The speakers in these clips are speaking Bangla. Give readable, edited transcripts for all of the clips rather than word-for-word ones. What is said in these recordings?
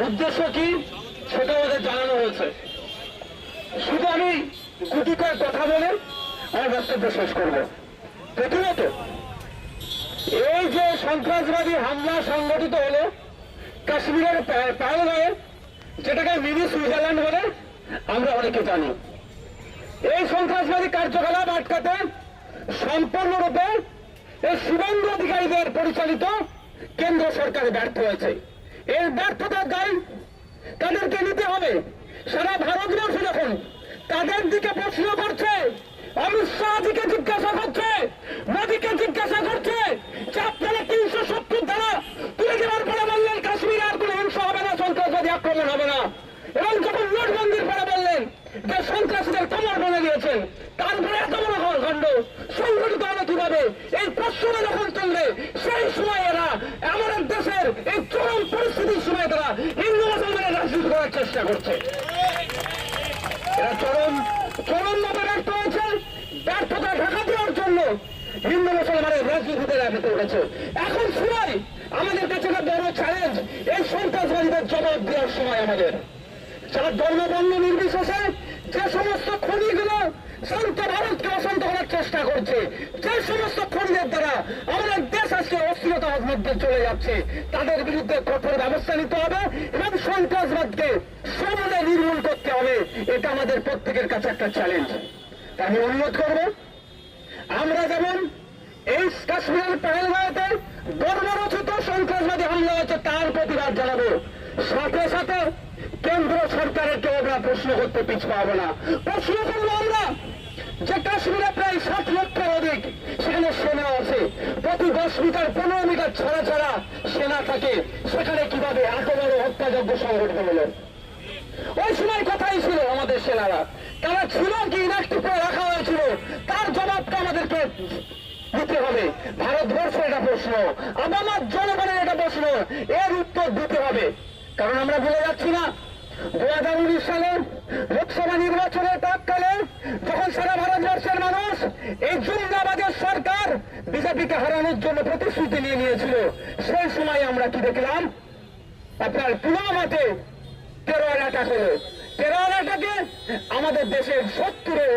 উদ্দেশ্য কি সেটা আমাদের জানানো হয়েছে। শুধু আমি গুটি কয়েক কথা বলে আমার বক্তব্য শেষ করব। প্রথমত, এই যে সন্ত্রাসবাদী হামলা সংগঠিত হলো কাশ্মীরের পাহেলগাঁয়ে, যেটাকে মিনি সুইজারল্যান্ড বলে আমরা অনেকে জানি, এই সন্ত্রাসবাদী কার্যকলাপ আটকাতে সম্পূর্ণরূপে এই শুভেন্দু অধিকারীদের পরিচালিত কেন্দ্র সরকার ব্যর্থ হয়েছে। এর ব্যর্থতার দায় তাদেরকে নিতে হবে। সারা ভারতবর্ষ যখন তাদের দিকে প্রশ্ন করছে, অমিত শাহজিকে জিজ্ঞাসা করছে, মোদীকে জিজ্ঞাসা করছে যে আপনারা 370 ধারা তুলে দেওয়ার পরে বললেন কাশ্মীরে আর কোন হিংসা হবে না, সন্ত্রাসবাদী আক্রমণ হবে না, এবং যখন নোটবন্দির পরে বললেন যে সন্ত্রাসীদের কোমর বলে দিয়েছেন, তারপরে এত বড় খণ্ড সংগঠিত হবে কিভাবে, এই প্রশ্নটা যখন চলবে সেই সময় এরা আমাদের দেশের এই চরম পরিস্থিতির সময় তারা হিন্দু মুসলমানের রাজনীতি করার চেষ্টা করছে। এরা চরম ভাবে ব্যর্থ হয়েছে। ব্যর্থতা ঢাকা দেওয়ার জন্য হিন্দু মুসলমানের রাজনীতিতে রাখতে উঠেছে। এখন সময় আমাদের কাছে একটা বড় চ্যালেঞ্জ, এই সন্ত্রাসবাদীদের জবাব দেওয়ার সময় আমাদের যারা ধর্ম বর্ণ নির্বিশেষে যে সমস্ত খনিগুলো শান্ত ভারতকে অশান্ত করার চেষ্টা করছে, যে সমস্ত খনিদের দ্বারা আমাদের দেশ আজকে অস্থিরতার মধ্যে চলে যাচ্ছে, তাদের বিরুদ্ধে কঠোর ব্যবস্থা নিতে হবে এবং সন্ত্রাসবাদকে সমূলে নির্মূল করতে হবে। এটা আমাদের প্রত্যেকের কাছে একটা চ্যালেঞ্জ। আমি অনুরোধ করব, আমরা যেমন এই কাশ্মীরের পাহেলগাঁওতে বর্বরোচিত সন্ত্রাসবাদী হামলা হয়েছে তার প্রতিবাদ জানাবো, সাথে সাথে কেন্দ্র সরকারের কেউ আমরা প্রশ্ন করতে পিছপাবো না। প্রশ্ন করবো আমরা যে কাশ্মীরে প্রায় 60 লক্ষের অধিক সেখানে সেনা আছে, প্রতি 10 মিটার 15 মিটার ছাড়া ছাড়া সেনা থাকে, সেখানে কিভাবে এত বড় হত্যাযজ্ঞ সংগঠিত হলো? ওই সময় কথাই ছিল আমাদের সেনারা, তারা ছিল কি ইনঅ্যাক্টিভ করে রাখা হয়েছিল, তার জবাবটা আমাদেরকে দিতে হবে। ভারতবর্ষের এটা প্রশ্ন, আমার জনগণের এটা প্রশ্ন, এর উত্তর দিতে হবে। কারণ আমরা ভুলে যাচ্ছি না 2019 সালে লোকসভা নির্বাচনের প্রাককালে যখন সারা ভারতবর্ষের মানুষ এই জুমলাবাদের সরকার বিজেপিকে হারানোর জন্য প্রতিশ্রুতি নিয়ে নিয়েছিল, সেই সময় আমরা কি দেখলাম? আপনার পুলওয়ামাতে টেরর অ্যাটাক হলো। টেরর অ্যাটাকে আমাদের দেশের 40-এর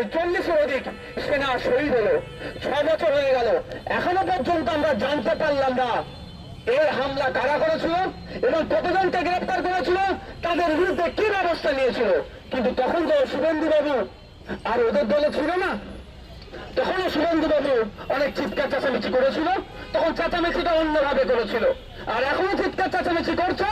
অধিক সেনা শহীদ হলো। 6 বছর হয়ে গেল, এখনো পর্যন্ত আমরা জানতে পারলাম না এই হামলা কারা করেছিল এবং কতজনকে গ্রেপ্তার করেছিল, তাদের বিরুদ্ধে কি ব্যবস্থা নিয়েছিল। কিন্তু তখন তো শুভেন্দু বাবু আর ওদের দলে ছিল না, তখনও শুভেন্দু বাবু অনেক চিৎকার চেঁচামেচি করেছিল, তখন চেঁচামেচিটা অন্যভাবে করেছিল। আর এখনো চিৎকার চেঁচামেচি করছে।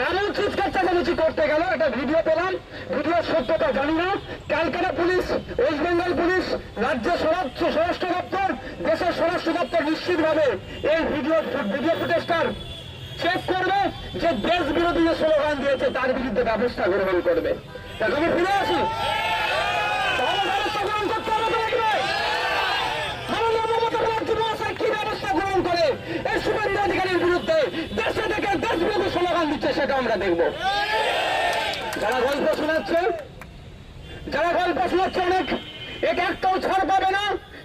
এমন চিৎকার চেঁচামেচি করতে গেল, একটা ভিডিও পেলাম, ভিডিওর সত্যতা জানি না, Calcutta police, West Bengal police, রাজ্য স্বরাষ্ট্র দপ্তর, দেশের স্বরাষ্ট্র দপ্তর নিশ্চিতভাবে এই ভিডিও ফুটেজটার চেক করবে, যে দেশ বিরোধী যে স্লোগান দিয়েছে তার বিরুদ্ধে ব্যবস্থা গ্রহণ করবে। এখন আমি ফিরে আসি, ব্যবস্থা গ্রহণ করতে হবে। কি ব্যবস্থা গ্রহণ করে এই শুভেন্দু অধিকারীর বিরুদ্ধে দেশে থেকে দেশ বিরোধী স্লোগান দিচ্ছে সেটা আমরা দেখব। যারা গল্প শোনাচ্ছে অনেক, একটাও ছাড় পাবে না।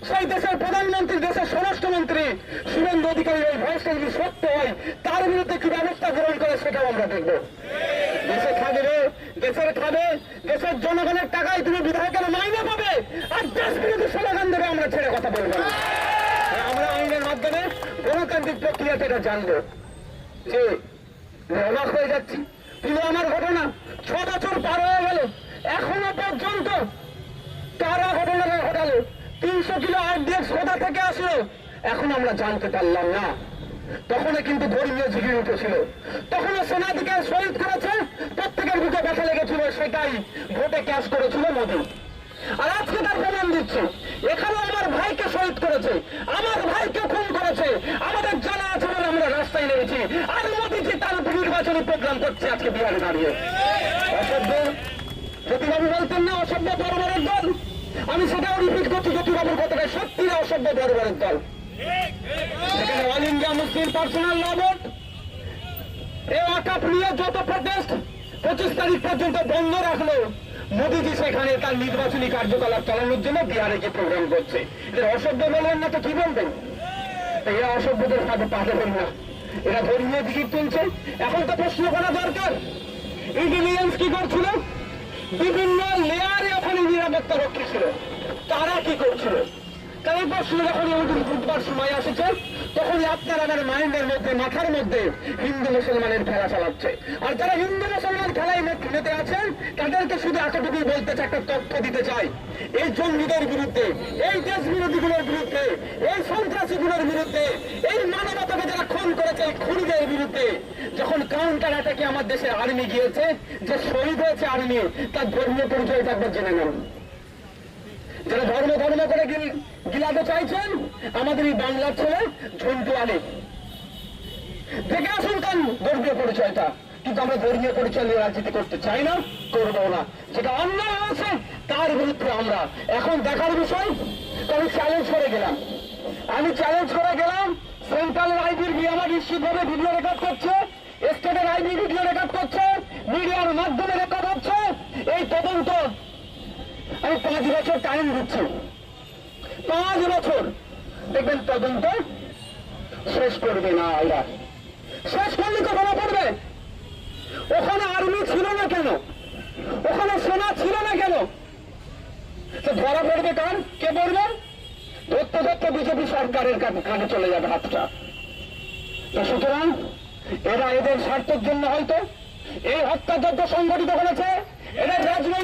সেই দেশের প্রধানমন্ত্রী, দেশের স্বরাষ্ট্রমন্ত্রী শুভেন্দু অধিকারীর এই ভয়েসটা যদি সত্য হয়, তার বিরুদ্ধে কি ব্যবস্থা গ্রহণ করে সেটাও আমরা দেখব। দেশে খাবে, দেশের জনগণের টাকায় তুমি বিধায়কের মাইনে পাবে, আর দেশ বিরোধী স্লোগান দেবে, আমরা ছেড়ে কথা বলবো না। আমরা আইনের মাধ্যমে গণতান্ত্রিক প্রক্রিয়াতে এটা জানবো। যে অবাক হয়ে যাচ্ছি, পুলওয়ামার ঘটনা 6 বছর পার হয়ে গেল, এখনো পর্যন্ত কারা ঘটনাটা ঘটালো, 300 কিলো RDX কোথা থেকে আসলো এখন আমরা জানতে পারলাম না। তখনও কিন্তু ধর্মীয় ঝিঁকি উঠেছিল, তখনও সেনাদিকে শহীদ করেছে, প্রত্যেকের বুকে ব্যথা লেগেছিল, সেটাই ভোটে ক্যাশ করেছিল মোদী। আর আজকে তার প্রমাণ দিচ্ছে, এখানে আমার ভাইকে শহীদ করেছে, আমার ভাইকে খুন করেছে, আমাদের জানা আছে বলে আমরা রাস্তায় নেমেছি, আর মোদীজি তার নির্বাচনী প্রোগ্রাম করছে আজকে বিহারে দাঁড়িয়ে। অসভ্য জ্যোতিবাবু বলতেন না অসভ্য বর্বরের দল, আমি সেটাও রিপিট করছি, জ্যোতিবাবুর কথাটা সত্যি অসভ্য বর্বরের দল। সেখানে অল ইন্ডিয়া মুসলিম পার্সোনাল ল বোর্ড এই ওয়াকফ নিয়ে যত প্রটেস্ট 25 তারিখ পর্যন্ত বন্ধ রাখলো, মোদীজি সেখানে তার নির্বাচনী কার্যকলাপ চালানোর জন্য বিহারে গিয়ে প্রোগ্রাম করছে। এদের অসভ্য বলবেন না তো কি বলবেন? এরা অসভ্যদের সাথে পা দেবেন না, এরা ধর্মীয় দিকে তুলছে। এখন তো প্রশ্ন করা দরকার ইন্টেলিজেন্স কি করছিল? বিভিন্ন লেয়ারে ওখানে নিরাপত্তা রক্ষী ছিল। তারা কি করছিল? তাই প্রশ্ন যখন আমাদের বুধবার সময় আসেছে, তখনই আপনার আমার মাইন্ডের মধ্যে, মাথার মধ্যে হিন্দু মুসলমানের খেলা চালাচ্ছে। আর যারা হিন্দু মুসলমান খেলায় মেতে আছেন, তাদেরকে শুধু এতটুকুই বলতে চাই, একটা তথ্য দিতে চাই। এই জঙ্গিদের বিরুদ্ধে, এই দেশ বিরোধীগুলোর বিরুদ্ধে, এই সন্ত্রাসীগুলোর বিরুদ্ধে, এই মানবতাকে যারা খুন করেছে, এই খুনিদের বিরুদ্ধে যখন কাউন্টার অ্যাটাকে আমার দেশের আর্মি গিয়েছে, যে শহীদ হয়েছে আর্মি, তার ধর্মীয় পরিচয়টা একবার জেনে নেন। যারা ধর্ম করে গিলাতে চাইছেন, আমাদের এই বাংলার ছেলে ঝন্টু আলী, দেখে আসুন তার ধর্মীয় পরিচয়টা। কিন্তু আমরা ধর্মীয় পরিচয় নিয়ে রাজনীতি করতে চাই না, করবো না। যেটা অন্যায় হয়েছে তার বিরুদ্ধে আমরা এখন দেখার বিষয়। আমি চ্যালেঞ্জ করে গেলাম, সেন্ট্রালের আইবির আমার নিশ্চিতভাবে ভিডিও রেকর্ড করছে, স্টেটের আইবি ভিডিও রেকর্ড করছে, মিডিয়ার মাধ্যমে রেকর্ড হচ্ছে। এই তদন্ত আমি 5 বছর টাইম দিচ্ছি, 5 বছর দেখবেন তদন্ত শেষ করবে না। এরা শেষ করলে তো ধরা পড়বে। ওখানে আর্মি ছিল না কেন? ওখানে সেনা ছিল না কেন? ধরা পড়বে কার? কে পড়বে? ধরতে বিজেপি সরকারের কাছে চলে যাবে হাতটা। সুতরাং এরা এদের স্বার্থের জন্য হয়তো এই হত্যাযজ্ঞ সংগঠিত করেছে। এদের রাজনৈতিক